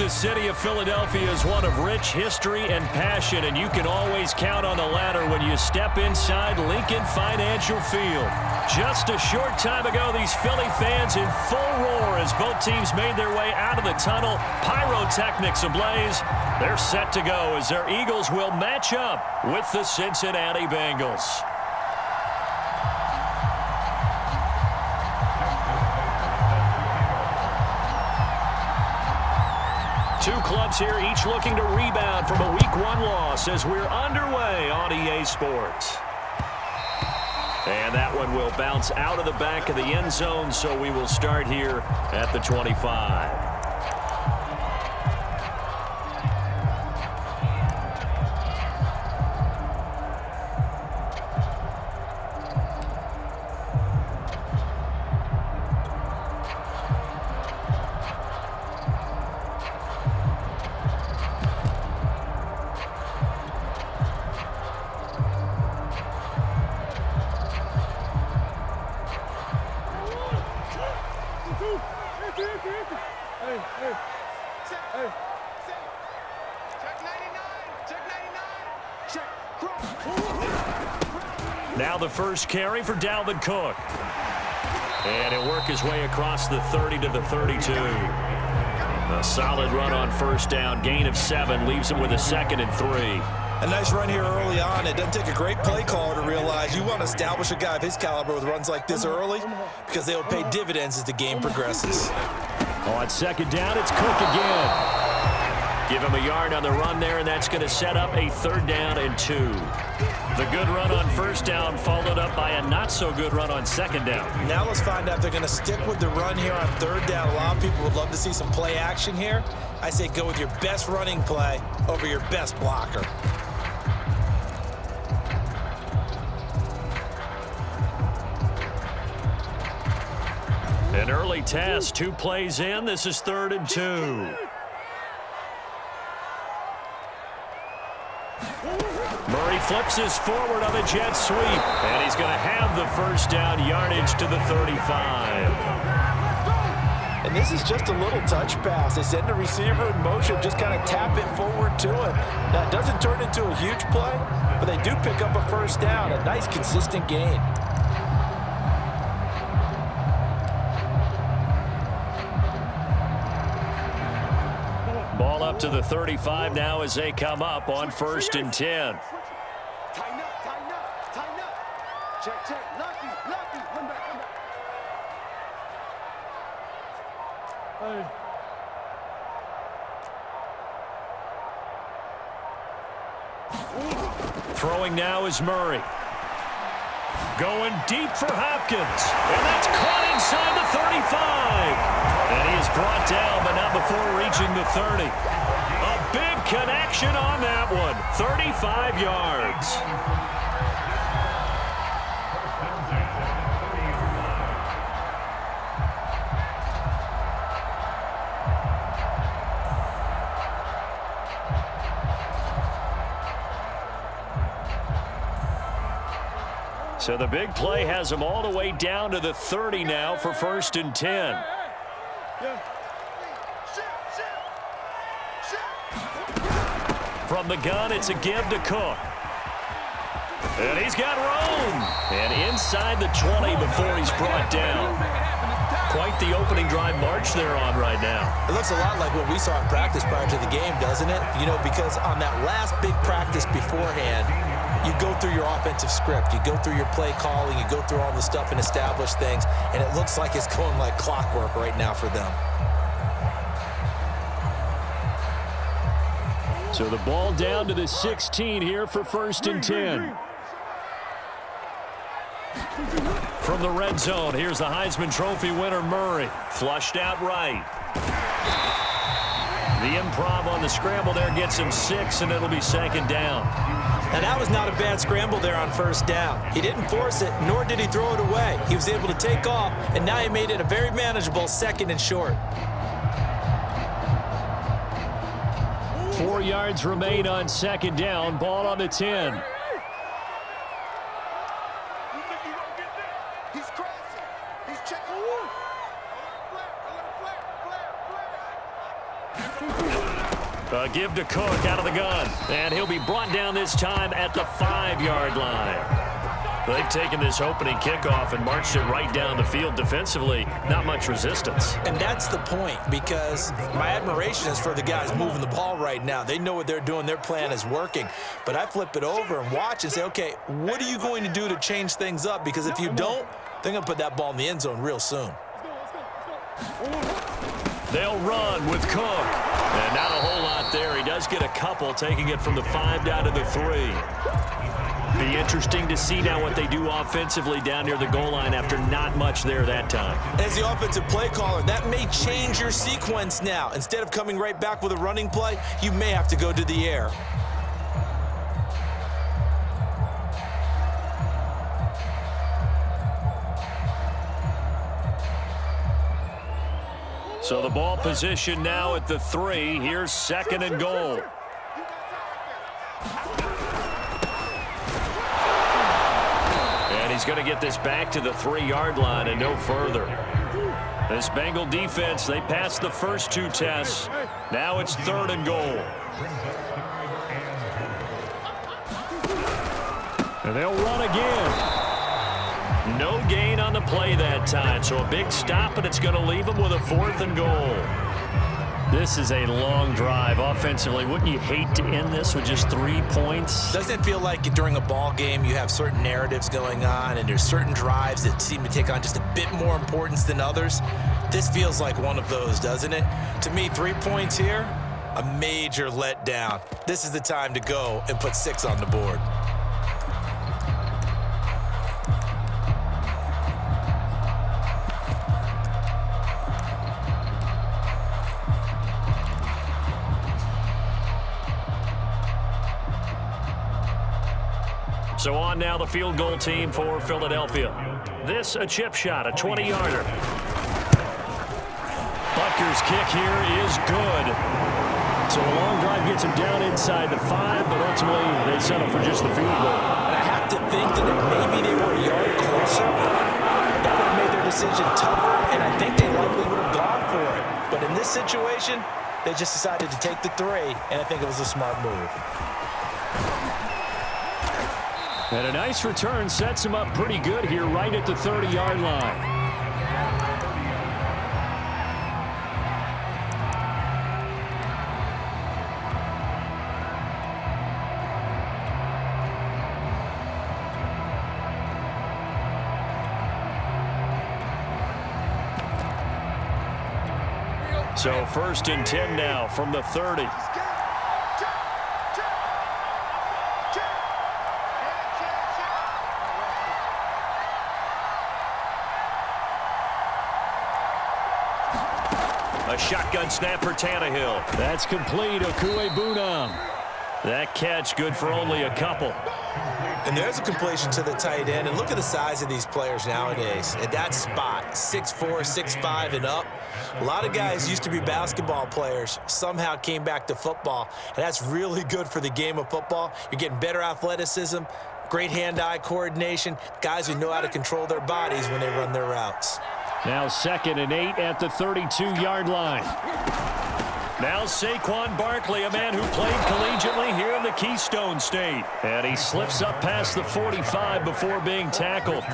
The city of Philadelphia is one of rich history and passion, and you can always count on the latter when you step inside Lincoln Financial Field. Just a short time ago, these Philly fans in full roar as both teams made their way out of the tunnel. Pyrotechnics ablaze. They're set to go as their Eagles will match up with the Cincinnati Bengals. Two clubs here, each looking to rebound from a Week 1 loss as we're underway on EA Sports. And that one will bounce out of the back of the end zone, so we will start here at the 25. Now the first carry for Dalvin Cook. And he'll work his way across the 30 to the 32. A solid run on first down. Gain of 7 leaves him with a 2nd and 3. A nice run here early on. It doesn't take a great play caller to realize you want to establish a guy of his caliber with runs like this early because they will pay dividends as the game progresses. On second down, it's Cook again. Give him a yard on the run there, and that's going to set up a 3rd down and 2. The good run on first down followed up by a not-so-good run on 2nd down. Now let's find out if they're going to stick with the run here on 3rd down. A lot of people would love to see some play action here. I say go with your best running play over your best blocker. An early test, 2 plays in. This is 3rd and 2. Murray flips his forward on a jet sweep, and he's going to have the first down, yardage to the 35. And this is just a little touch pass. They send the receiver in motion, just kind of tap it forward to him. Now, it doesn't turn into a huge play, but they do pick up a first down, a nice, consistent gain. Ball up to the 35 now as they come up on 1st and 10. Tighten up, tighten up, tighten up. Check, check. Lucky, lucky. Come back, come back. Hey. Throwing now is Murray. Going deep for Hopkins. And that's caught inside the 35. And he is brought down, but not before reaching the 30. A big connection on that one. 35 yards. So the big play has them all the way down to the 30 now for 1st and 10. From the gun, it's a give to Cook. And he's got room. And inside the 20 before he's brought down. Quite the opening drive march they're on right now. It looks a lot like what we saw in practice prior to the game, doesn't it? You know, because on that last big practice beforehand, you go through your offensive script. You go through your play calling. You go through all the stuff and establish things. And it looks like it's going like clockwork right now for them. So the ball down to the 16 here for 1st and 10. From the red zone, here's the Heisman Trophy winner, Murray. Flushed out right. The improv on the scramble there gets him 6, and it'll be 2nd down. Now, that was not a bad scramble there on 1st down. He didn't force it, nor did he throw it away. He was able to take off, and now he made it a very manageable 2nd and short. 4 yards remain on 2nd down. Ball on the 10. He's crossing. He's checking. Give to Cook out of the gun. And he'll be brought down this time at the 5-yard line. They've taken this opening kickoff and marched it right down the field defensively. Not much resistance. And that's the point, because my admiration is for the guys moving the ball right now. They know what they're doing. Their plan is working. But I flip it over and watch and say, okay, what are you going to do to change things up? Because if you don't, they're going to put that ball in the end zone real soon. They'll run with Cook. And not a whole lot there. He does get a couple, taking it from the 5 down to the 3. Be interesting to see now what they do offensively down near the goal line after not much there that time. As the offensive play caller, that may change your sequence now. Instead of coming right back with a running play, you may have to go to the air. So the ball position now at the 3. Here's 2nd and goal. And he's going to get this back to the 3-yard line and no further. This Bengal defense, they passed the first 2 tests. Now it's 3rd and goal. And they'll run again. No gain on the play that time, so a big stop, and it's going to leave them with a 4th and goal. This is a long drive offensively. Wouldn't you hate to end this with just 3 points? Doesn't it feel like during a ball game you have certain narratives going on and there's certain drives that seem to take on just a bit more importance than others? This feels like one of those, doesn't it? To me, 3 points here, a major letdown. This is the time to go and put 6 on the board. So on now the field goal team for Philadelphia. This a chip shot, a 20-yarder. Butker's kick here is good. So a long drive gets him down inside the 5, but ultimately they settle for just the field goal. And I have to think that if maybe they were a yard closer, that would have made their decision tougher, and I think they likely would have gone for it. But in this situation, they just decided to take the 3, and I think it was a smart move. And a nice return sets him up pretty good here right at the 30-yard line. So 1st and 10 now from the 30. A shotgun snap for Tannehill. That's complete. Okuegbunam. That catch good for only a couple. And there's a completion to the tight end. And look at the size of these players nowadays. At that spot, 6'4", 6'5", and up. A lot of guys used to be basketball players, somehow came back to football. And that's really good for the game of football. You're getting better athleticism, great hand-eye coordination, guys who know how to control their bodies when they run their routes. Now 2nd and 8 at the 32-yard line. Now Saquon Barkley, a man who played collegiately here in the Keystone State. And he slips up past the 45 before being tackled.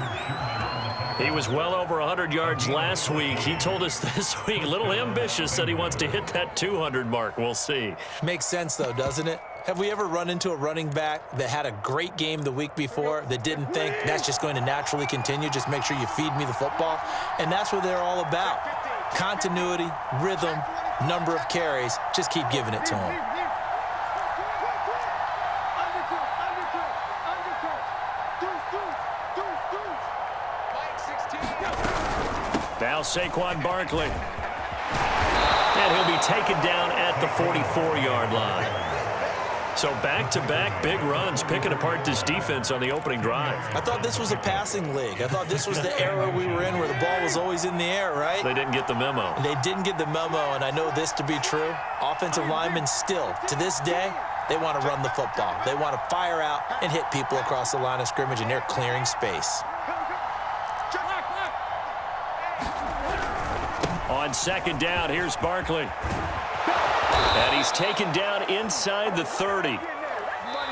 He was well over 100 yards last week. He told us this week, a little ambitious, said he wants to hit that 200 mark. We'll see. Makes sense, though, doesn't it? Have we ever run into a running back that had a great game the week before that didn't think that's just going to naturally continue? Just make sure you feed me the football. And that's what they're all about. Continuity, rhythm, number of carries. Just keep giving it to them. Now Saquon Barkley. And he'll be taken down at the 44-yard line. So back-to-back big runs, picking apart this defense on the opening drive. I thought this was a passing league. I thought this was the era we were in where the ball was always in the air, right? They didn't get the memo. They didn't get the memo, and I know this to be true. Offensive linemen still, to this day, they want to run the football. They want to fire out and hit people across the line of scrimmage, and they're clearing space. On 2nd down, here's Barkley. And he's taken down inside the 30.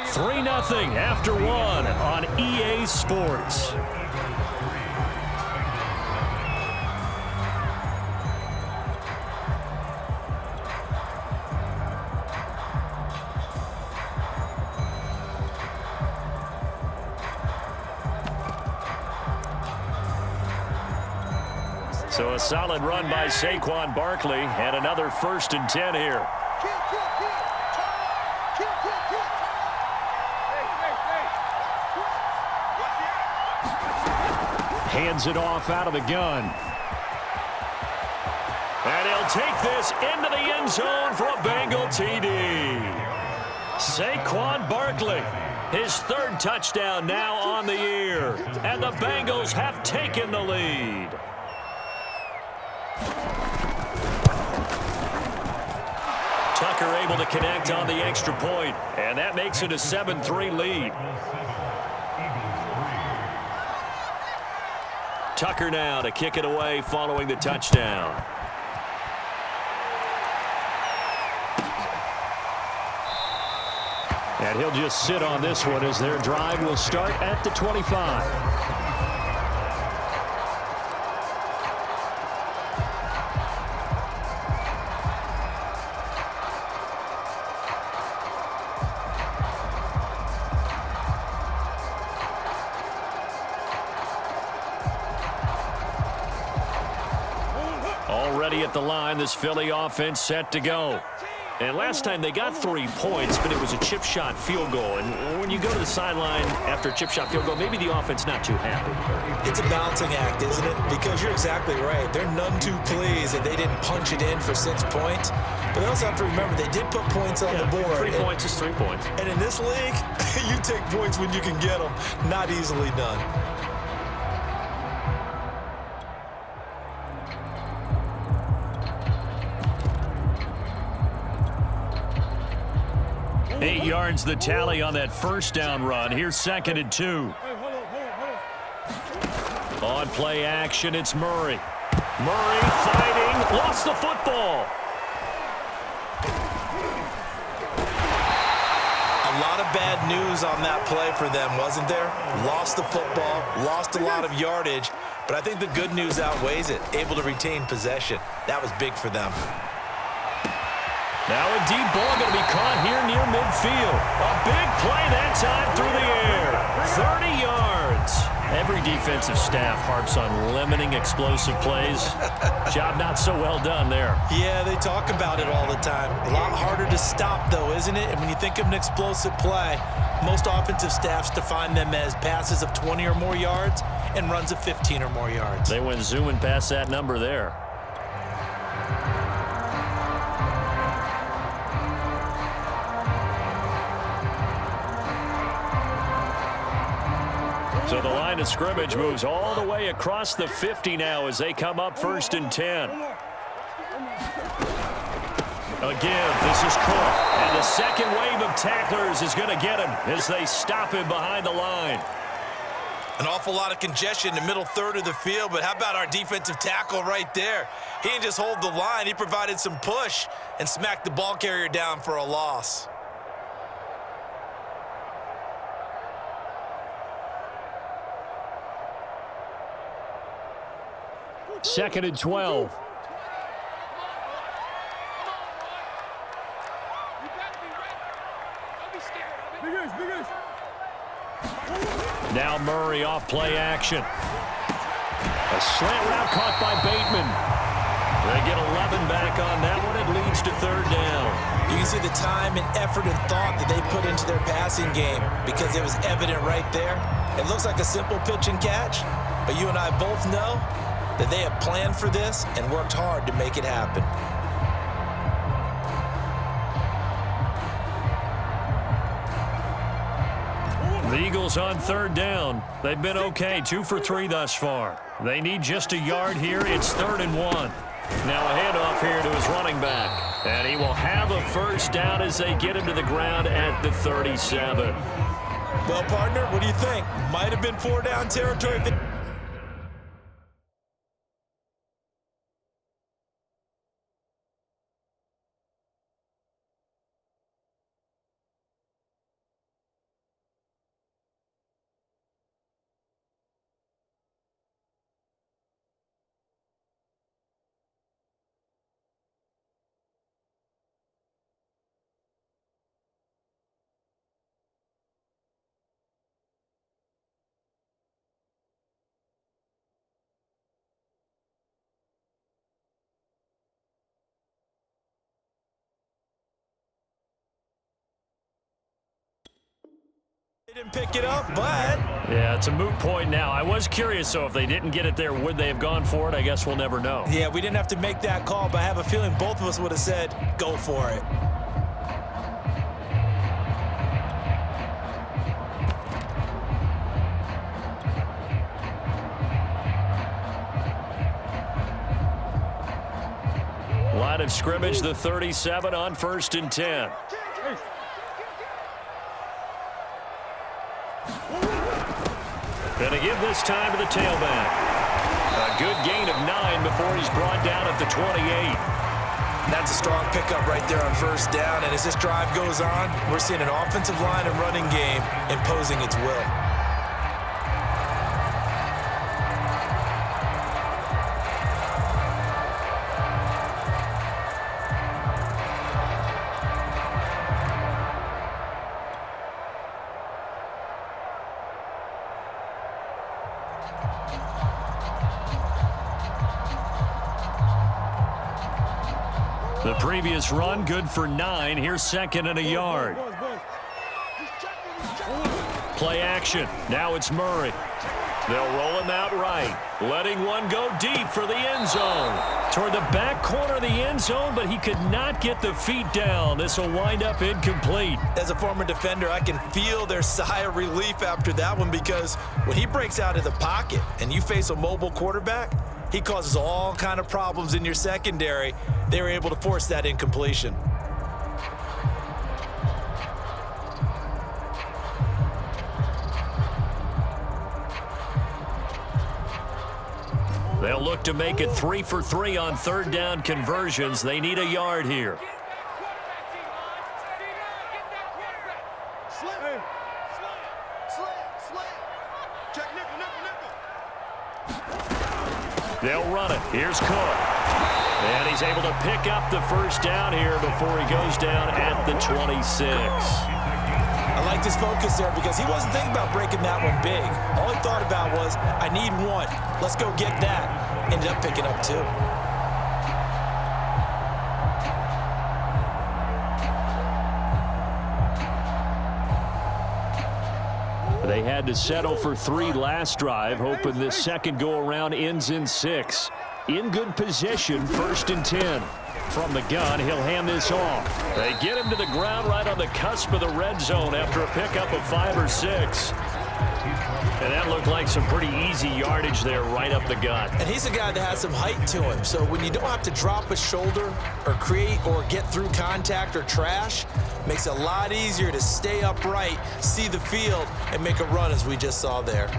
3-0 after one on EA Sports. So a solid run by Saquon Barkley and another 1st and 10 here. Hands it off out of the gun. And he'll take this into the end zone for a Bengal TD. Saquon Barkley, his 3rd touchdown now on the year. And the Bengals have taken the lead. Tucker able to connect on the extra point, and that makes it a 7-3 lead. Tucker now to kick it away following the touchdown. And he'll just sit on this one as their drive will start at the 25. Already at the line, this Philly offense set to go. And last time they got 3 points, but it was a chip shot field goal. And when you go to the sideline after a chip shot field goal, maybe the offense not too happy. It's a balancing act, isn't it? Because you're exactly right. They're none too pleased that they didn't punch it in for 6 points. But they also have to remember they did put points on the board. 3 points is 3 points. And in this league, you take points when you can get them. Not easily done. Eight yards the tally on that 1st down run. Here's 2nd and 2. On play action, it's Murray. Murray fighting, lost the football. A lot of bad news on that play for them, wasn't there? Lost the football, lost a lot of yardage, but I think the good news outweighs it. Able to retain possession. That was big for them. Now a deep ball going to be caught here near midfield. A big play that time through the air. 30 yards. Every defensive staff harps on limiting explosive plays. Job not so well done there. Yeah, they talk about it all the time. A lot harder to stop, though, isn't it? And when you think of an explosive play, most offensive staffs define them as passes of 20 or more yards and runs of 15 or more yards. They went zooming past that number there. So the line of scrimmage moves all the way across the 50 now as they come up 1st and 10. Again, this is Cook. And the second wave of tacklers is going to get him as they stop him behind the line. An awful lot of congestion in the middle 3rd of the field, but how about our defensive tackle right there? He didn't just hold the line. He provided some push and smacked the ball carrier down for a loss. Second and 12. Now Murray off play action. A slant route caught by Bateman. They get 11 back on that one. It leads to 3rd down. You can see the time and effort and thought that they put into their passing game because it was evident right there. It looks like a simple pitch and catch, but you and I both know that they have planned for this and worked hard to make it happen. The Eagles on 3rd down. They've been okay, 2 for 3 thus far. They need just a yard here. It's 3rd and 1. Now a handoff here to his running back. And he will have a 1st down as they get him to the ground at the 37. Well, partner, what do you think? Might have been 4 down territory. Didn't pick it up, but... Yeah, it's a moot point now. I was curious, so if they didn't get it there, would they have gone for it? I guess we'll never know. Yeah, we didn't have to make that call, but I have a feeling both of us would have said, go for it. Line of scrimmage, the 37 on 1st and 10. Gonna give this time to the tailback. A good gain of 9 before he's brought down at the 28. That's a strong pickup right there on 1st down, and as this drive goes on, we're seeing an offensive line and running game imposing its will. The previous run, good for 9. Here's 2nd and a yard. Play action. Now it's Murray. They'll roll him out right, letting one go deep for the end zone. Toward the back corner of the end zone, but he could not get the feet down. This will wind up incomplete. As a former defender, I can feel their sigh of relief after that one, because when he breaks out of the pocket and you face a mobile quarterback, he causes all kind of problems in your secondary. They were able to force that incompletion. They'll look to make it 3 for 3 on 3rd down conversions. They need a yard here. They'll run it. Here's Cook. And he's able to pick up the 1st down here before he goes down at the 26. I like his focus there because he wasn't thinking about breaking that one big. All he thought about was, I need 1. Let's go get that. Ended up picking up 2. They had to settle for 3 last drive, hoping this second go-around ends in 6. In good position, 1st and 10. From the gun, he'll hand this off. They get him to the ground right on the cusp of the red zone after a pickup of 5 or 6. And that looked like some pretty easy yardage there right up the gut. And he's a guy that has some height to him, so when you don't have to drop a shoulder or create or get through contact or trash, makes it a lot easier to stay upright, see the field, and make a run as we just saw there.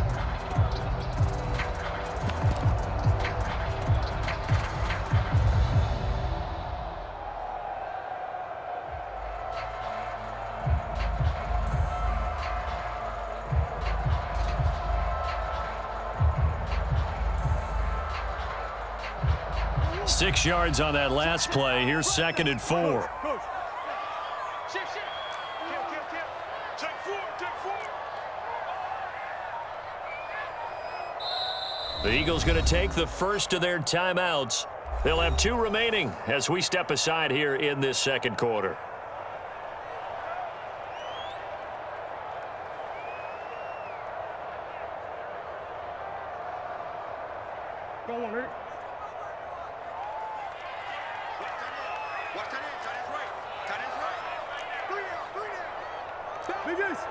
Six yards on that last play. Here's 2nd and 4. The Eagles going to take the first of their timeouts. They'll have 2 remaining as we step aside here in this second quarter. Don't want it. Biggest.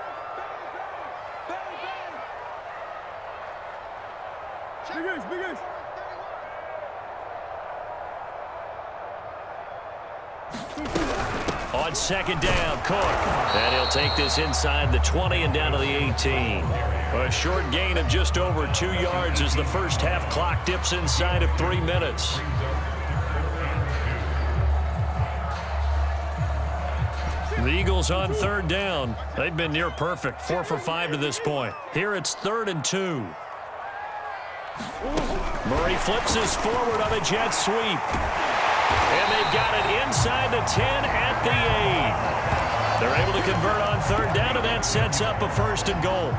On 2nd down, Cook. And he'll take this inside the 20 and down to the 18. A short gain of just over 2 yards as the first half clock dips inside of 3 minutes. The Eagles on 3rd down. They've been near perfect, 4 for 5 to this point. Here it's 3rd and 2. Murray flips this forward on a jet sweep. And they've got it inside the 10 at the 8. They're able to convert on 3rd down, and that sets up a 1st and goal.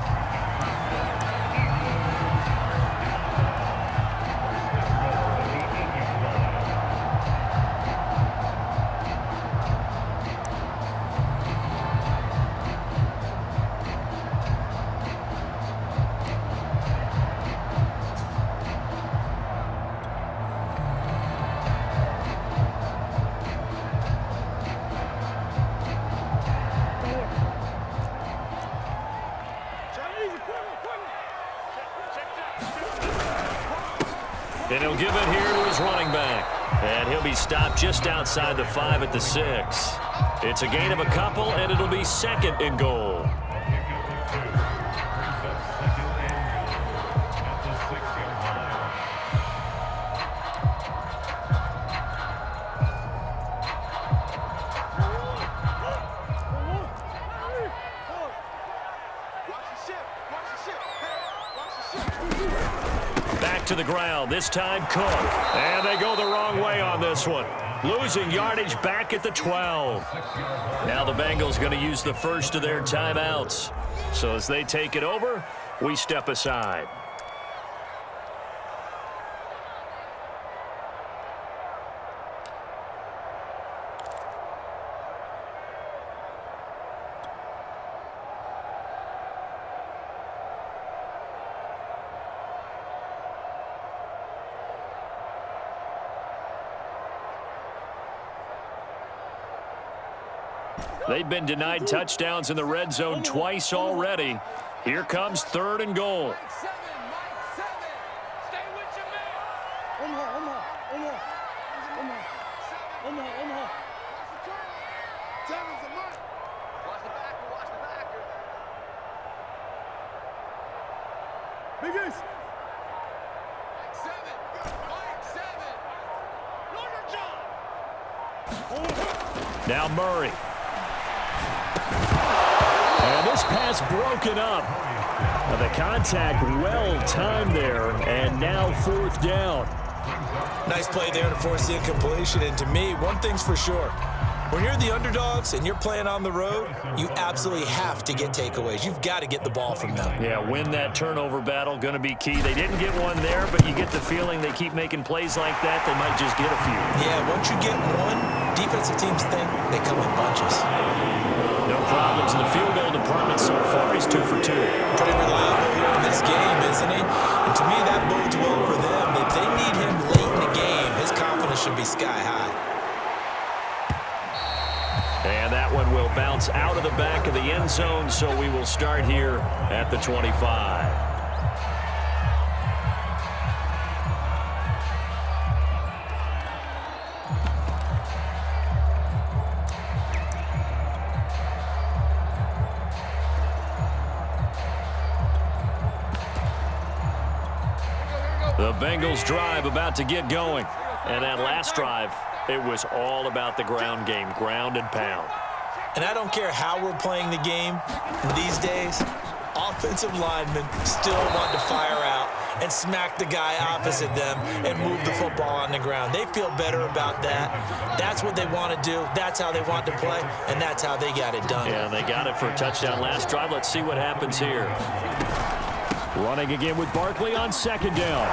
And he'll give it here to his running back. And he'll be stopped just outside the 5 at the 6. It's a gain of a couple, and it'll be 2nd and goal. To the ground, this time Cook. And they go the wrong way on this one. Losing yardage back at the 12. Now the Bengals going to use the first of their timeouts. So as they take it over, we step aside. They've been denied touchdowns in the red zone twice already. Here comes 3rd and goal. Mike 7, stay with your man. Omaha. Seven's a mark. Watch the backer. Big East. Mike 7. Now Murray. And this pass broken up. The contact well timed there, and now 4th down. Nice play there to force the incompletion. And to me, one thing's for sure. When you're the underdogs and you're playing on the road, you absolutely have to get takeaways. You've got to get the ball from them. Yeah, win that turnover battle, going to be key. They didn't get one there, but you get the feeling they keep making plays like that, they might just get a few. Yeah, once you get one, defensive teams think they come in bunches. No problems in the field goal department so far. He's 2 for 2. Pretty reliable here in this game, isn't he? And to me, that bodes well for them. If they need him late in the game, his confidence should be sky high. And that one will bounce out of the back of the end zone, so we will start here at the 25. The Bengals drive about to get going. And that last drive, it was all about the ground game, ground and pound. And I don't care how we're playing the game these days, offensive linemen still want to fire out and smack the guy opposite them and move the football on the ground. They feel better about that. That's what they want to do. That's how they want to play, and that's how they got it done. Yeah, they got it for a touchdown last drive. Let's see what happens here. Running again with Barkley on 2nd down.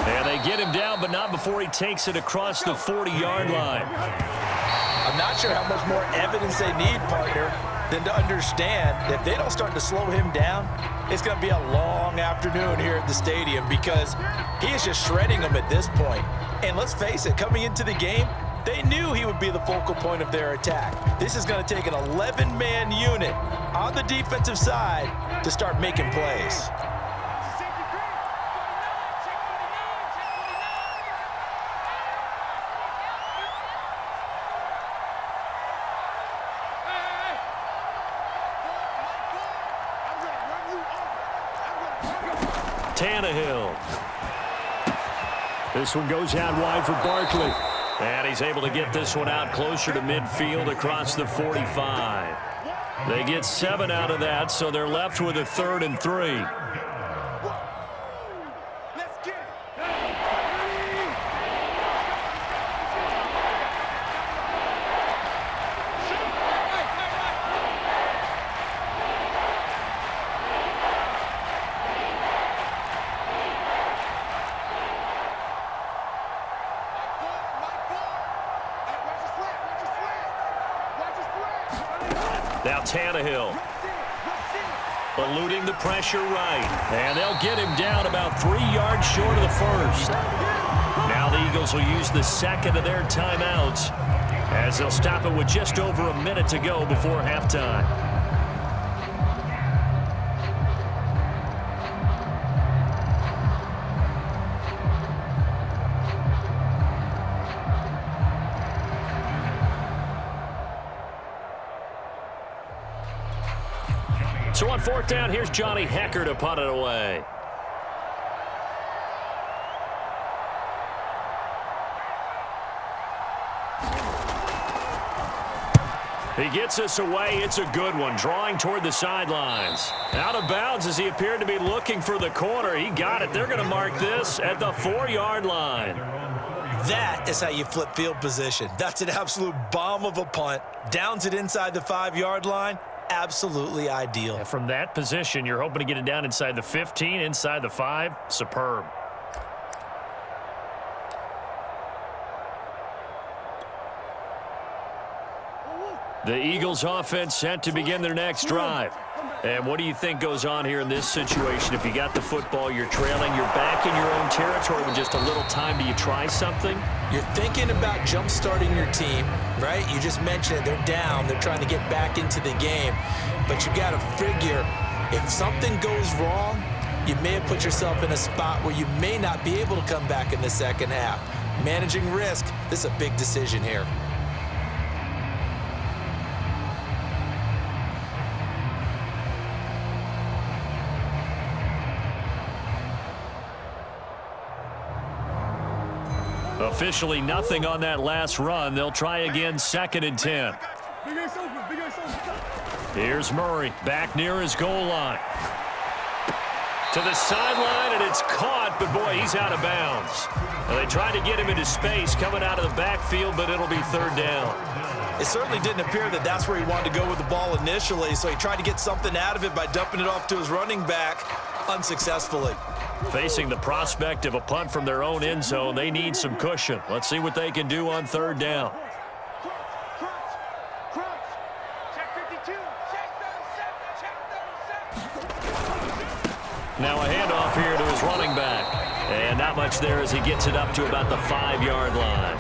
And they get him down, but not before he takes it across the 40-yard line. I'm not sure how much more evidence they need, partner, than to understand that if they don't start to slow him down, it's going to be a long afternoon here at the stadium because he is just shredding them at this point. And let's face it, coming into the game, they knew he would be the focal point of their attack. This is going to take an 11-man unit on the defensive side to start making plays. Tannehill. This one goes out wide for Barkley. And he's able to get this one out closer to midfield across the 45. They get 7 out of that, so they're left with a 3rd and 3. Now Tannehill eluding the pressure right. And they'll get him down about 3 yards short of the first. Now the Eagles will use the 2nd of their timeouts as they'll stop it with just over a minute to go before halftime. So on fourth down, here's Johnny Hecker to punt it away. He gets us away. It's a good one, drawing toward the sidelines. Out of bounds as he appeared to be looking for the corner. He got it. They're going to mark this at the 4-yard line. That is how you flip field position. That's an absolute bomb of a punt. Downs it inside the 5-yard line. Absolutely ideal. And from that position, you're hoping to get it down inside the 15, inside the 5. Superb. The Eagles offense set to begin their next drive. And what do you think goes on here in this situation? If you got the football, you're trailing, you're back in your own territory with just a little time. Do you try something? You're thinking about jump-starting your team, right? You just mentioned it. They're down. They're trying to get back into the game. But you got to figure, if something goes wrong, you may have put yourself in a spot where you may not be able to come back in the second half. Managing risk, this is a big decision here. Officially nothing on that last run. They'll try again, 2nd and 10. Here's Murray back near his goal line. To the sideline, and it's caught, but boy, he's out of bounds. Well, they tried to get him into space coming out of the backfield, but it'll be 3rd down. It certainly didn't appear that that's where he wanted to go with the ball initially, so he tried to get something out of it by dumping it off to his running back unsuccessfully. Facing the prospect of a punt from their own end zone, they need some cushion. Let's see what they can do on 3rd down. Now a handoff here to his running back. And not much there as he gets it up to about the 5-yard line.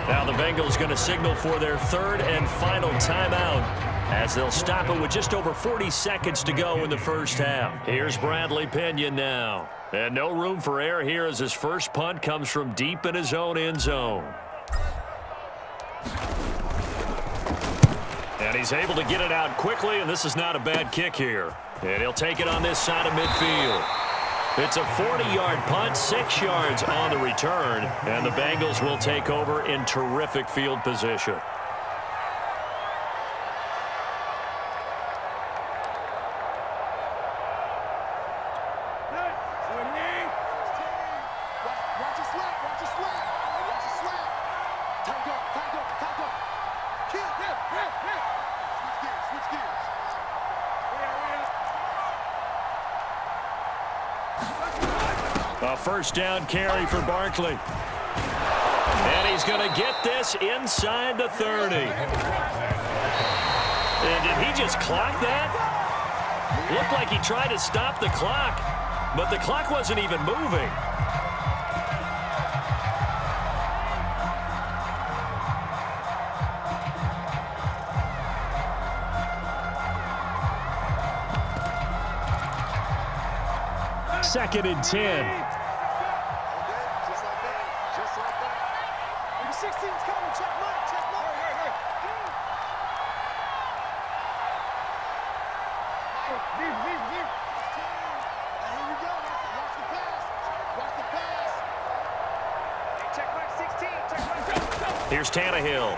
Now the Bengals going to signal for their 3rd and final timeout, as they'll stop it with just over 40 seconds to go in the first half. Here's Bradley Pinion now. And no room for error here as his first punt comes from deep in his own end zone. And he's able to get it out quickly, and this is not a bad kick here. And he'll take it on this side of midfield. It's a 40-yard punt, 6 yards on the return, and the Bengals will take over in terrific field position. A first down carry for Barkley. And he's going to get this inside the 30. And did he just clock that? Looked like he tried to stop the clock, but the clock wasn't even moving. Second and 10. Just like that. Just like that. Number 16's coming. Check mark. Check mark. Here we go. Watch the pass. Watch the pass. Hey, check mark 16. Check mark. Go. Here's Tannehill.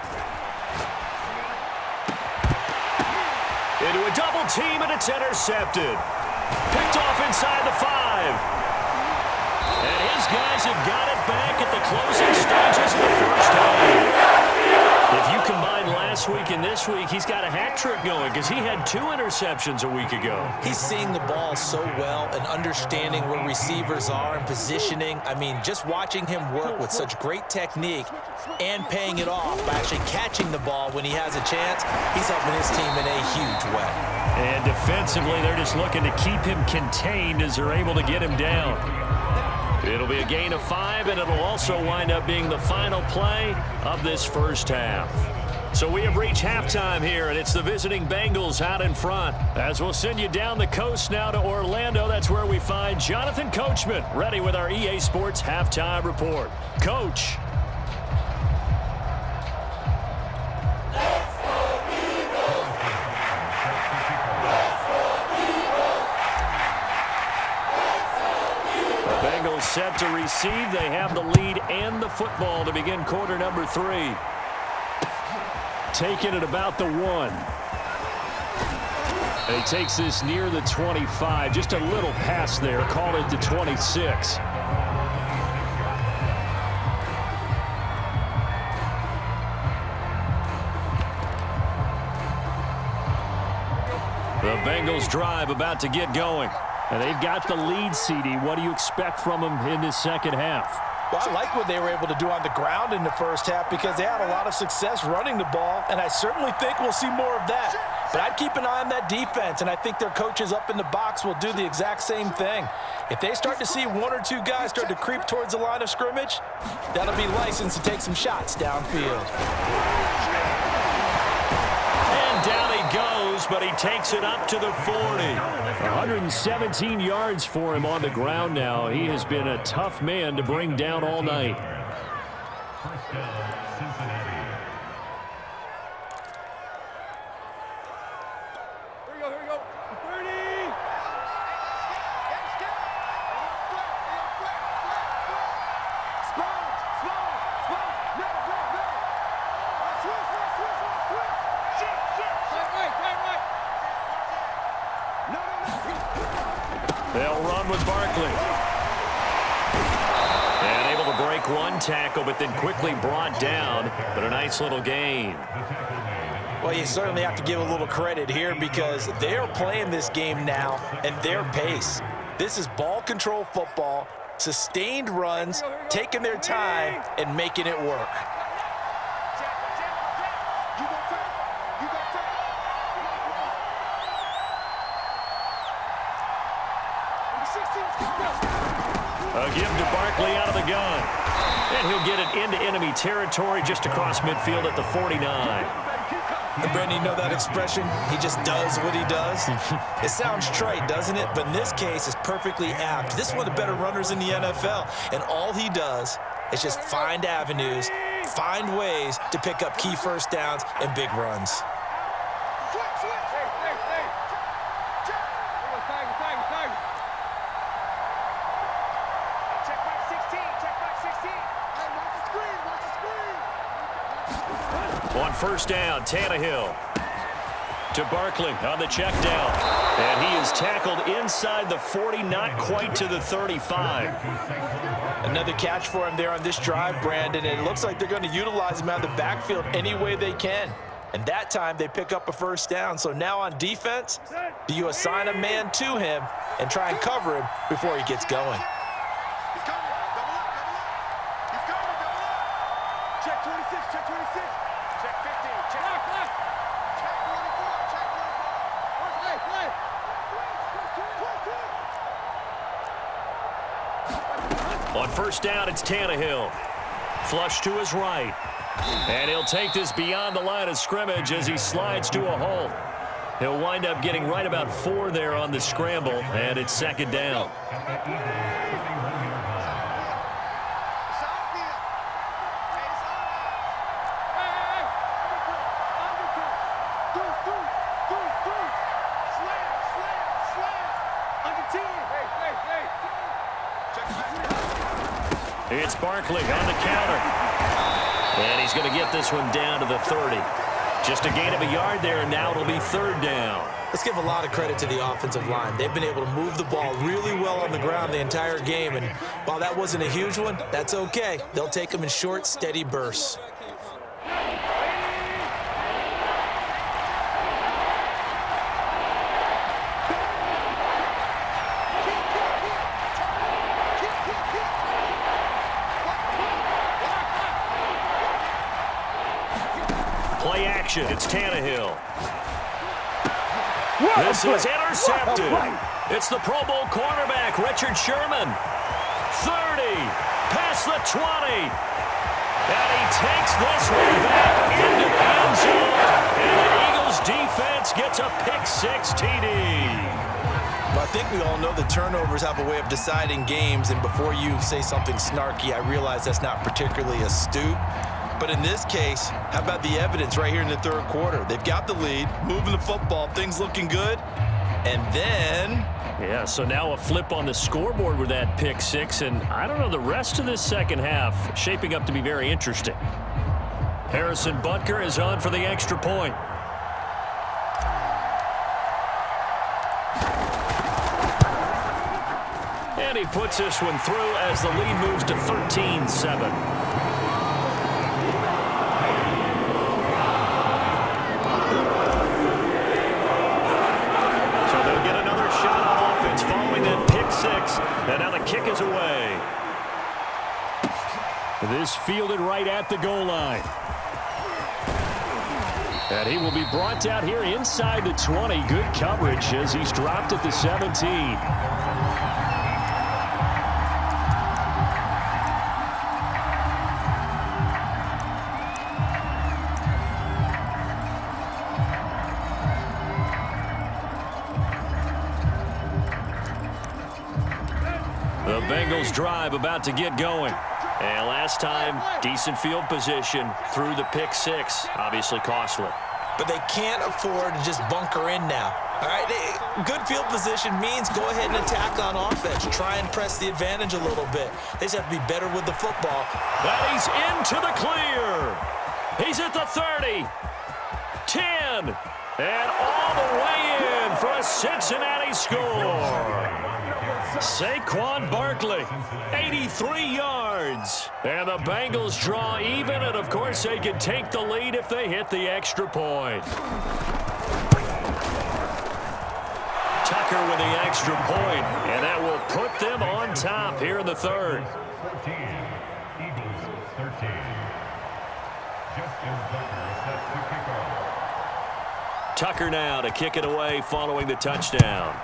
Into a double team, and it's intercepted. Picked off inside the 5. And his guys have got it back at the closing stages of the first half. If you combine last week and this week, he's got a hat trick going because he had 2 interceptions a week ago. He's seeing the ball so well and understanding where receivers are and positioning. I mean, just watching him work with such great technique and paying it off by actually catching the ball when he has a chance, he's helping his team in a huge way. And defensively, they're just looking to keep him contained as they're able to get him down. It'll be a gain of 5, and it'll also wind up being the final play of this first half. So we have reached halftime here, and it's the visiting Bengals out in front. As we'll send you down the coast now to Orlando, that's where we find Jonathan Coachman, ready with our EA Sports Halftime Report. Coach. to receive. They have the lead and the football to begin quarter number 3. Taking it about the 1. And he takes this near the 25. Just a little pass there. Call it the 26. The Bengals drive about to get going. And they've got the lead, CD. What do you expect from them in this second half? Well, I like what they were able to do on the ground in the first half because they had a lot of success running the ball, and I certainly think we'll see more of that. But I'd keep an eye on that defense, and I think their coaches up in the box will do the exact same thing. If they start to see 1 or 2 guys start to creep towards the line of scrimmage, that'll be licensed to take some shots downfield. And down he goes, but he takes it up to the 40. 117 yards for him on the ground now. He has been a tough man to bring down all night. Here we go. 30. They'll run with Barkley. And able to break one tackle, but then quickly brought down. But a nice little gain. Well, you certainly have to give a little credit here because they are playing this game now at their pace. This is ball control football, sustained runs, taking their time, and making it work. A give to Barkley out of the gun. And he'll get it into enemy territory just across midfield at the 49. And Brandon, you know that expression? He just does what he does. It sounds trite, doesn't it? But in this case, it's perfectly apt. This is one of the better runners in the NFL. And all he does is just find avenues, find ways to pick up key first downs and big runs. On first down, Tannehill to Barkley on the check down. And he is tackled inside the 40, not quite to the 35. Another catch for him there on this drive, Brandon. And it looks like they're going to utilize him out of the backfield any way they can. And that time they pick up a first down. So now on defense, do you assign a man to him and try and cover him before he gets going? Check 26, check 26. Check 15, check 24, check 24. On first down, it's Tannehill. Flush to his right. And he'll take this beyond the line of scrimmage as he slides to a hole. He'll wind up getting right about 4 there on the scramble, and it's second down. It's Barkley on the counter. And he's going to get this one down to the 30. Just a gain of a yard there, and now it'll be third down. Let's give a lot of credit to the offensive line. They've been able to move the ball really well on the ground the entire game. And while that wasn't a huge one, that's okay. They'll take them in short, steady bursts. Play action. It's Tannehill. This is intercepted. It's the Pro Bowl cornerback, Richard Sherman. 30, past the 20. And he takes this one back into the end zone. And the Eagles defense gets a pick-6 TD. Well, I think we all know the turnovers have a way of deciding games, and before you say something snarky, I realize that's not particularly astute. But in this case, how about the evidence right here in the third quarter? They've got the lead, moving the football, things looking good. And then... Yeah, so now a flip on the scoreboard with that pick six, and I don't know, the rest of this second half shaping up to be very interesting. Harrison Butker is on for the extra point. And he puts this one through as the lead moves to 13-7. And now the kick is away. This fielded right at the goal line. And he will be brought down here inside the 20. Good coverage as he's dropped at the 17. The Bengals drive about to get going. And last time, decent field position through the pick six. Obviously costly. But they can't afford to just bunker in now. All right, good field position means go ahead and attack on offense. Try and press the advantage a little bit. They just have to be better with the football. And he's into the clear. He's at the 30. 10. And all the way in for a Cincinnati score. Saquon Barkley, 83 yards. And the Bengals draw even, and of course they can take the lead if they hit the extra point. Tucker with the extra point, and that will put them on top here in the third. 13. Eagles 13. Justin Tucker sets the kickoff. Tucker now to kick it away following the touchdown.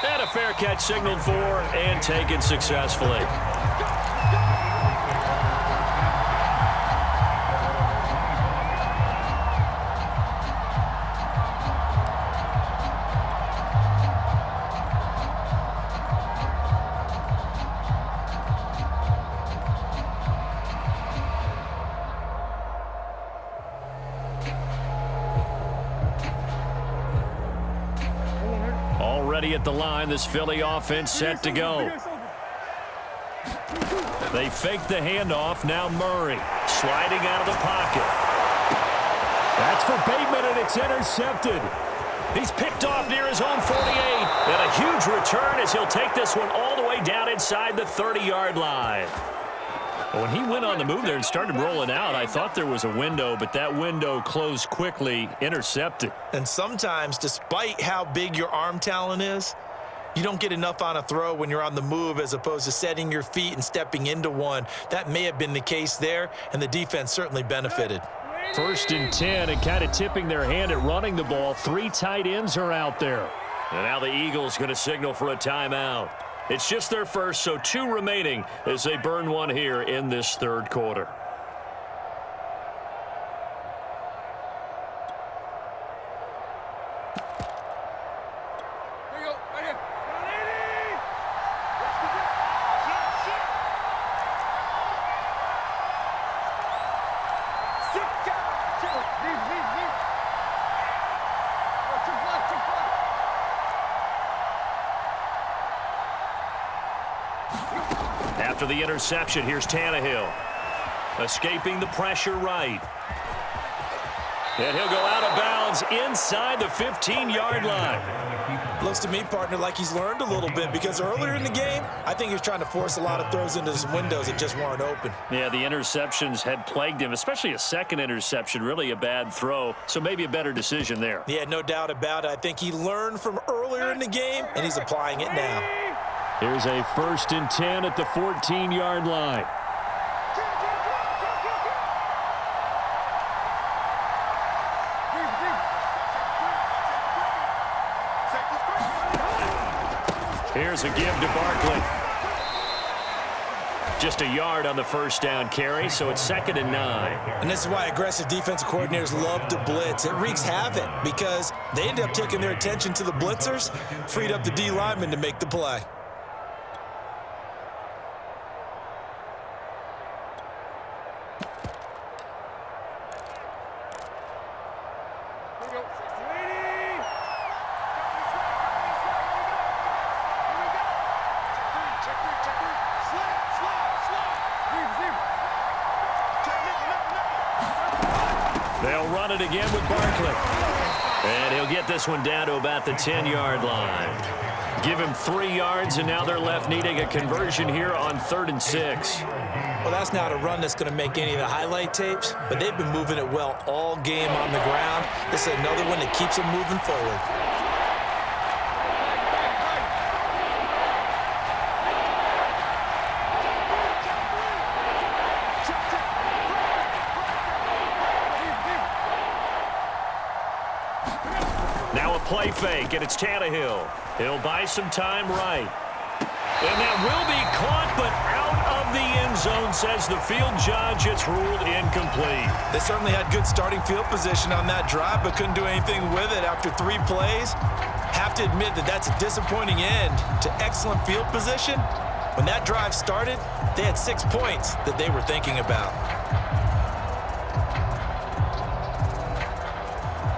And a fair catch signaled for and taken successfully. Already at the line, this Philly offense set to go. They fake the handoff. Now Murray sliding out of the pocket. That's for Bateman, and it's intercepted. He's picked off near his own 48. And a huge return as he'll take this one all the way down inside the 30-yard line. When he went on the move there and started rolling out, I thought there was a window, but that window closed quickly, intercepted. And sometimes, despite how big your arm talent is, you don't get enough on a throw when you're on the move as opposed to setting your feet and stepping into one. That may have been the case there, and the defense certainly benefited. 1st and 10, and kind of tipping their hand at running the ball. 3 tight ends are out there. And now the Eagles going to signal for a timeout. It's just their first, so 2 remaining as they burn one here in this third quarter. There you go, right here. After the interception, here's Tannehill. Escaping the pressure right. And he'll go out of bounds inside the 15-yard line. Looks to me, partner, like he's learned a little bit because earlier in the game, I think he was trying to force a lot of throws into some windows that just weren't open. Yeah, the interceptions had plagued him, especially a second interception, really a bad throw, so maybe a better decision there. Yeah, no doubt about it. I think he learned from earlier in the game, and he's applying it now. Here's a 1st and 10 at the 14-yard line. Here's a give to Barkley. Just a yard on the first down carry, so it's 2nd and 9. And this is why aggressive defensive coordinators love to blitz. It wreaks havoc because they end up taking their attention to the blitzers, freed up the D lineman to make the play. There you go. They'll run it again with Barkley. And he'll get this one down to about the 10-yard line. Give him 3 yards, and now they're left needing a conversion here on 3rd and 6. Well, that's not a run that's going to make any of the highlight tapes, but they've been moving it well all game on the ground. This is another one that keeps them moving forward. Now a play fake, and it's Tannehill. He'll buy some time right. And that will be caught, but out of the end zone, says the field judge. It's ruled incomplete. They certainly had good starting field position on that drive, but couldn't do anything with it after 3 plays. Have to admit that that's a disappointing end to excellent field position. When that drive started, they had 6 points that they were thinking about.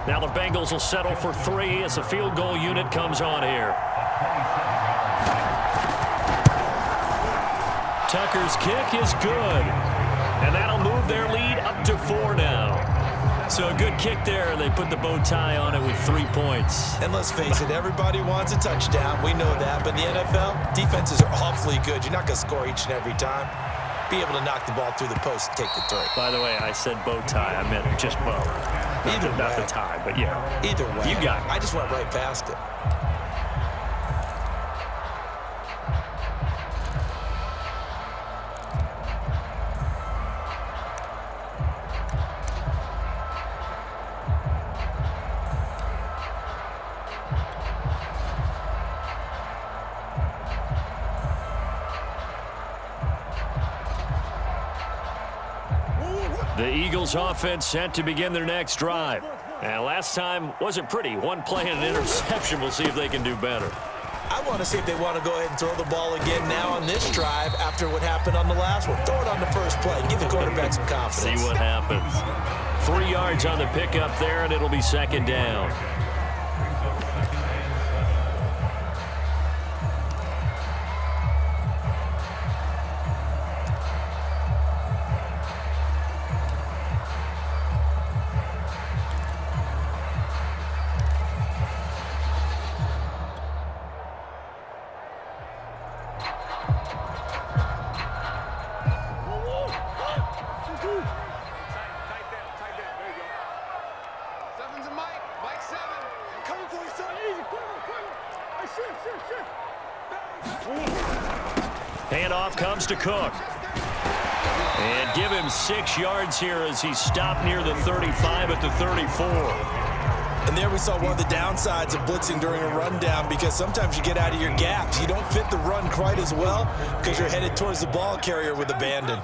Now the Bengals will settle for 3 as the field goal unit comes on here. Tucker's kick is good. And that'll move their lead up to 4 now. So a good kick there, and they put the bow tie on it with 3 points. And let's face it, everybody wants a touchdown. We know that. But in the NFL, defenses are awfully good. You're not going to score each and every time. Be able to knock the ball through the post and take the 3. By the way, I said bow tie. I meant just bow. Not the tie, but yeah. Either way. You got it. I just went right past it. The Eagles offense set to begin their next drive. And last time wasn't pretty. 1 play and an interception. We'll see if they can do better. I want to see if they want to go ahead and throw the ball again now on this drive after what happened on the last one. Throw it on the first play. Give the quarterback some confidence. See what happens. 3 yards on the pickup there, and it'll be 2nd down. Handoff comes to Cook. And give him 6 yards here as he stopped near the 35 at the 34. And there we saw one of the downsides of blitzing during a rundown, because sometimes you get out of your gaps. You don't fit the run quite as well because you're headed towards the ball carrier with abandon.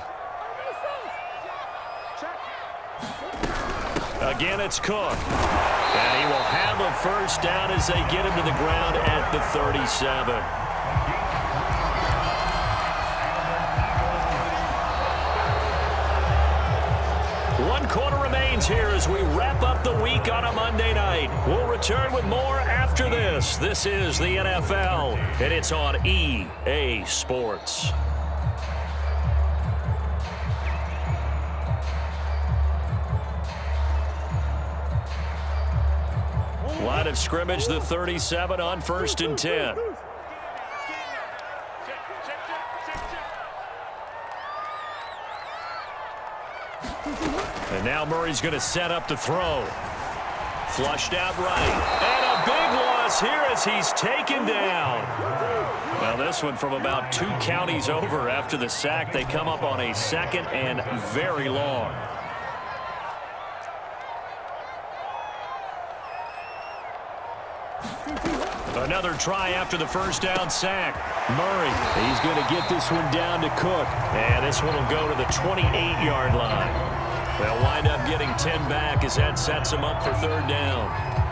Again, it's Cook. And he will have a first down as they get him to the ground at the 37. One quarter remains here as we wrap up the week on a Monday night. We'll return with more after this. This is the NFL, and it's on EA Sports. Line of scrimmage, the 37 on 1st and 10. And now Murray's going to set up the throw. Flushed out right. And a big loss here as he's taken down. Now this one from about 2 counties over after the sack. They come up on a 2nd and very long. Another try after the first down sack. Murray, he's going to get this one down to Cook. And this one will go to the 28-yard line. They'll wind up getting 10 back as that sets them up for 3rd down.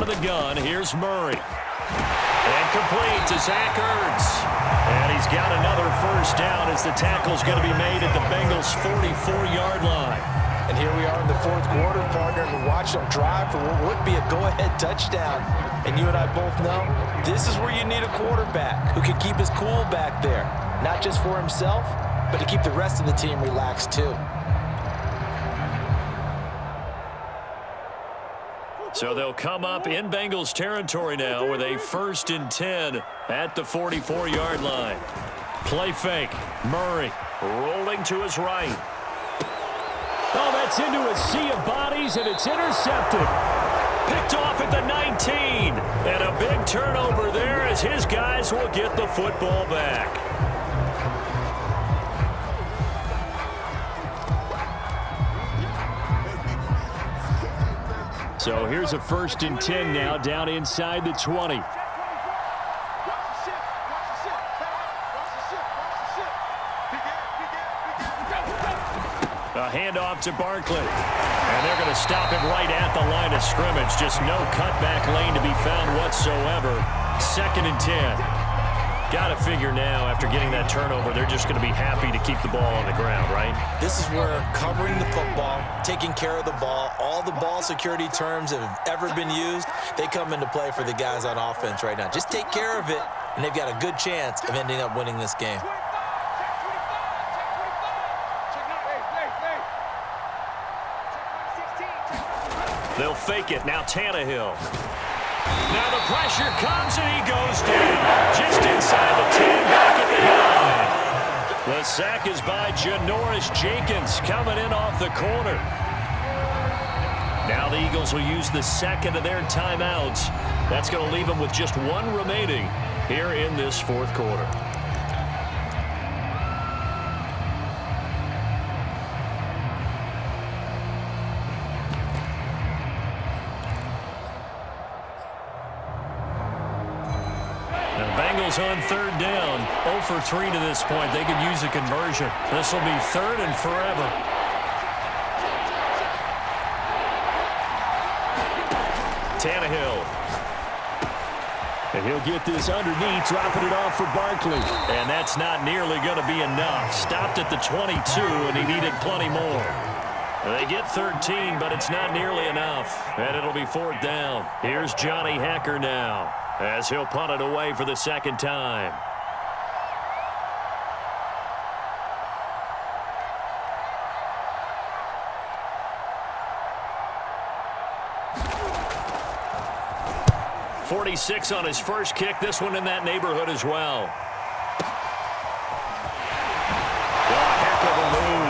of the gun. Here's Murray. And complete to Zach Ertz. And he's got another first down as the tackle's going to be made at the Bengals' 44-yard line. And here we are in the fourth quarter, partner, and watch them drive for what would be a go-ahead touchdown. And you and I both know this is where you need a quarterback who can keep his cool back there, not just for himself, but to keep the rest of the team relaxed too. So they'll come up in Bengals territory now with a 1st and 10 at the 44-yard line. Play fake. Murray rolling to his right. Oh, that's into a sea of bodies, and it's intercepted. Picked off at the 19. And a big turnover there as his guys will get the football back. So here's a 1st and 10 now down inside the 20. A handoff to Barkley. And they're going to stop him right at the line of scrimmage. Just no cutback lane to be found whatsoever. 2nd and 10. Got to figure now, after getting that turnover, they're just going to be happy to keep the ball on the ground, right? This is where covering the football, taking care of the ball, all the ball security terms that have ever been used, they come into play for the guys on offense right now. Just take care of it, and they've got a good chance of ending up winning this game. They'll fake it. Now Tannehill. Now the pressure comes, and he goes down. Just inside the 10, back at the 9. The sack is by Janoris Jenkins coming in off the corner. Now the Eagles will use the second of their timeouts. That's going to leave them with just one remaining here in this fourth quarter. On 3rd down, 0 for 3 to this point. They could use a conversion. This will be 3rd and forever. Tannehill. And he'll get this underneath, dropping it off for Barkley. And that's not nearly going to be enough. Stopped at the 22, and he needed plenty more. They get 13, but it's not nearly enough. And it'll be 4th down. Here's Johnny Hekker now, as he'll punt it away for the 2nd time. .46 on his first kick. This one in that neighborhood as well. Oh, heck of a move.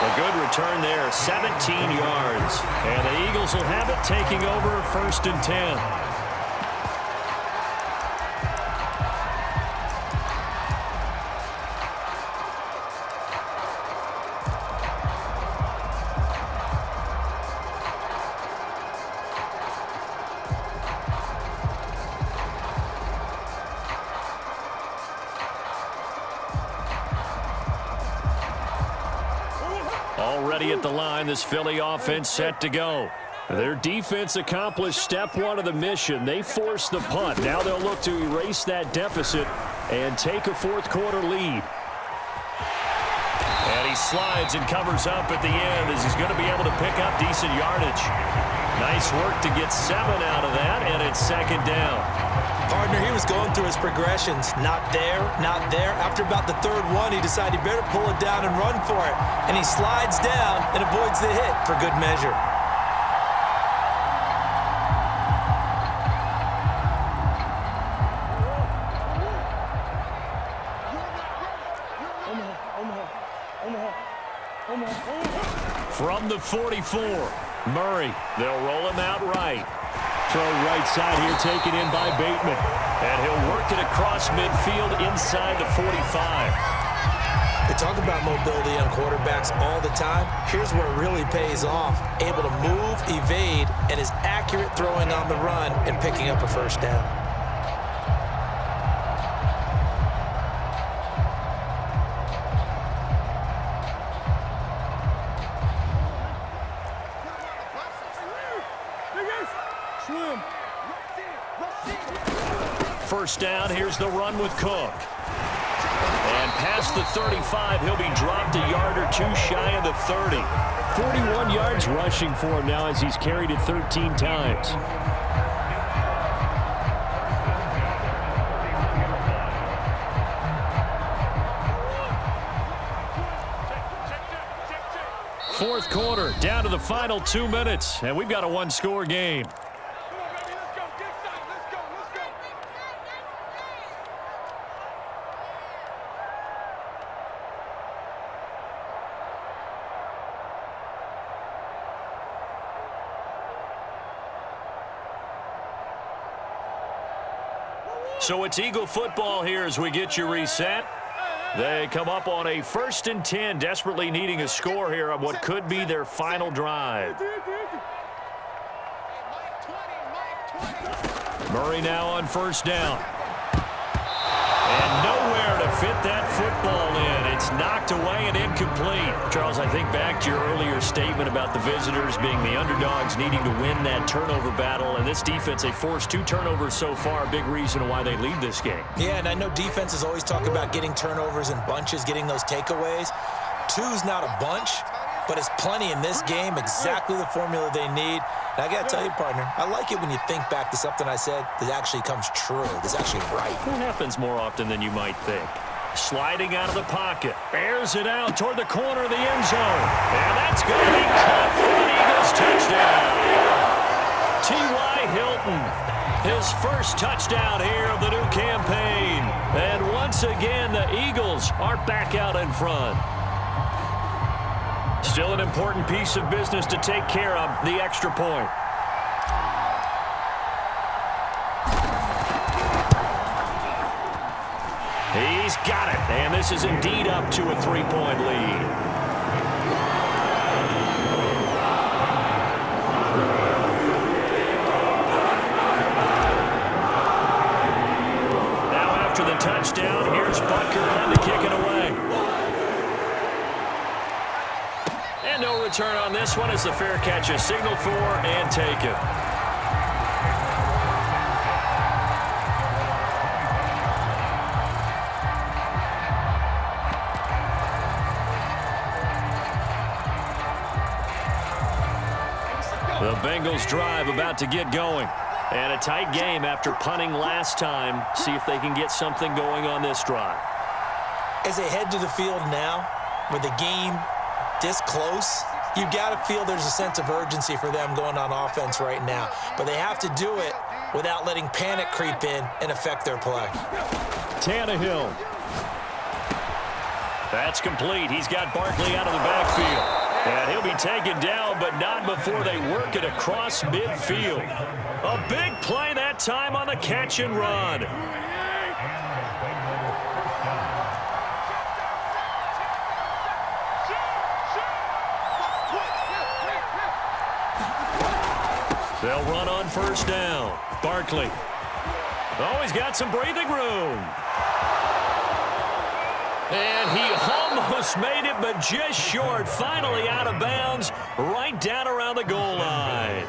A good return there, 17 yards. And the Eagles will have it, taking over 1st and 10. Already at the line, this Philly offense set to go. Their defense accomplished step 1 of the mission. They forced the punt. Now they'll look to erase that deficit and take a fourth quarter lead. And he slides and covers up at the end as he's going to be able to pick up decent yardage. Nice work to get 7 out of that, and it's 2nd down. Partner, he was going through his progressions. Not there, not there. After about the 3rd one, he decided he better pull it down and run for it. And he slides down and avoids the hit for good measure. From the 44, Murray. They'll roll him out right. Throw right side here taken in by Bateman. And he'll work it across midfield inside the 45. They talk about mobility on quarterbacks all the time. Here's where it really pays off. Able to move, evade, and is accurate throwing on the run and picking up a first down. first down. Here's the run with Cook. And past the 35, he'll be dropped a yard or two shy of the 30. 41 yards rushing for him now as he's carried it 13 times. Fourth quarter, down to the final 2 minutes, and we've got a one-score game. So it's Eagle football here as we get you reset. They come up on a 1st and 10, desperately needing a score here on what could be their final drive. Murray now on first down. And nowhere to fit that football in. It's knocked away and incomplete. Charles, I think back to your earlier statement about the visitors being the underdogs needing to win that turnover battle. And this defense, they forced 2 turnovers so far. Big reason why they lead this game. Yeah, and I know defenses always talk about getting turnovers in bunches, getting those takeaways. 2's not a bunch, but it's plenty in this game, exactly the formula they need. And I got to tell you, partner, I like it when you think back to something I said that actually comes true, that's actually right. It happens more often than you might think. Sliding out of the pocket, bears it out toward the corner of the end zone. And that's going to be caught for an Eagles touchdown. T.Y. Hilton, his first touchdown here of the new campaign. And once again, the Eagles are back out in front. Still an important piece of business to take care of, the extra point. He's got it, and this is indeed up to a 3-point lead. Now after the touchdown, here's Butker on to kick it away. And no return on this one as the fair catch is signaled for and taken. The Bengals drive about to get going. And a tight game after punting last time. See if they can get something going on this drive. As they head to the field now, with the game this close, you've got to feel there's a sense of urgency for them going on offense right now. But they have to do it without letting panic creep in and affect their play. Tannehill. That's complete. He's got Barkley out of the backfield. And he'll be taken down, but not before they work it across midfield. A big play that time on the catch and run. They'll run on first down. Barkley. Oh, he's got some breathing room. And he almost made it, but just short. Finally out of bounds, right down around the goal line.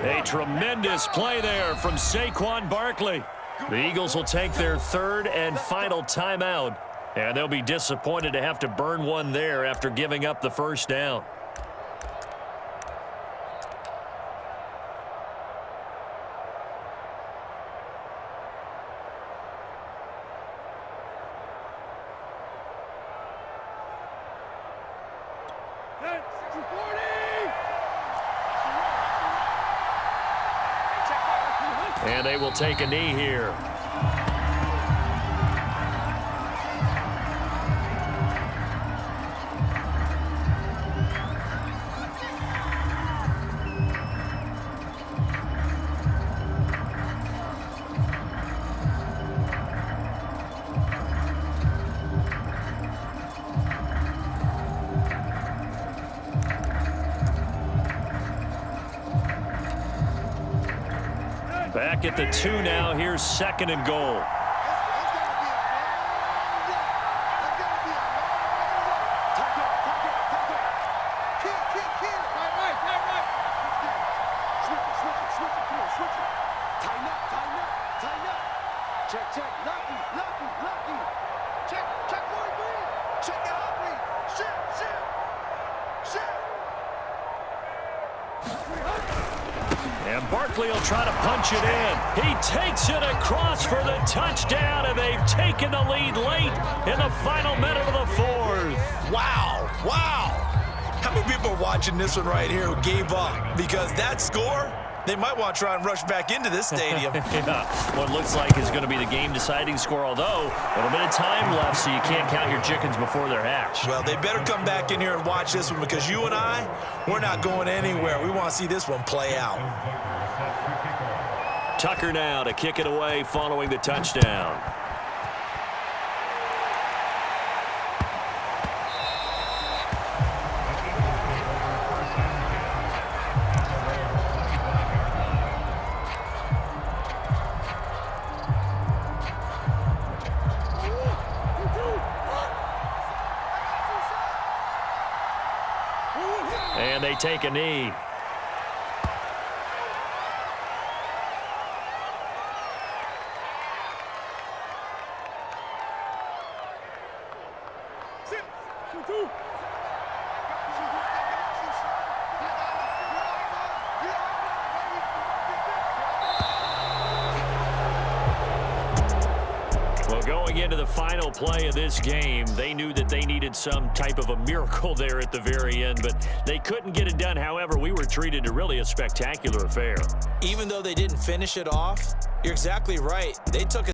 A tremendous play there from Saquon Barkley. The Eagles will take their 3rd and final timeout, and they'll be disappointed to have to burn one there after giving up the first down. And they will take a knee here. Back at the 2 now. Here's 2nd and goal. Check. And Barkley will try to punch it in. He takes it across for the touchdown, and they've taken the lead late in the final minute of the fourth. Wow, wow. How many people are watching this one right here who gave up? Because that score, they might want to try and rush back into this stadium. Yeah, what looks like is going to be the game-deciding score, although a little bit of time left, so you can't count your chickens before they're hatched. Well, they better come back in here and watch this one, because you and I, we're not going anywhere. We want to see this one play out. Tucker now to kick it away following the touchdown. And they take a knee. Well, going into the final play of this game, they knew that they needed some type of a miracle there at the very end, but they couldn't get it done. However, we were treated to really a spectacular affair. Even though they didn't finish it off, you're exactly right. They took it.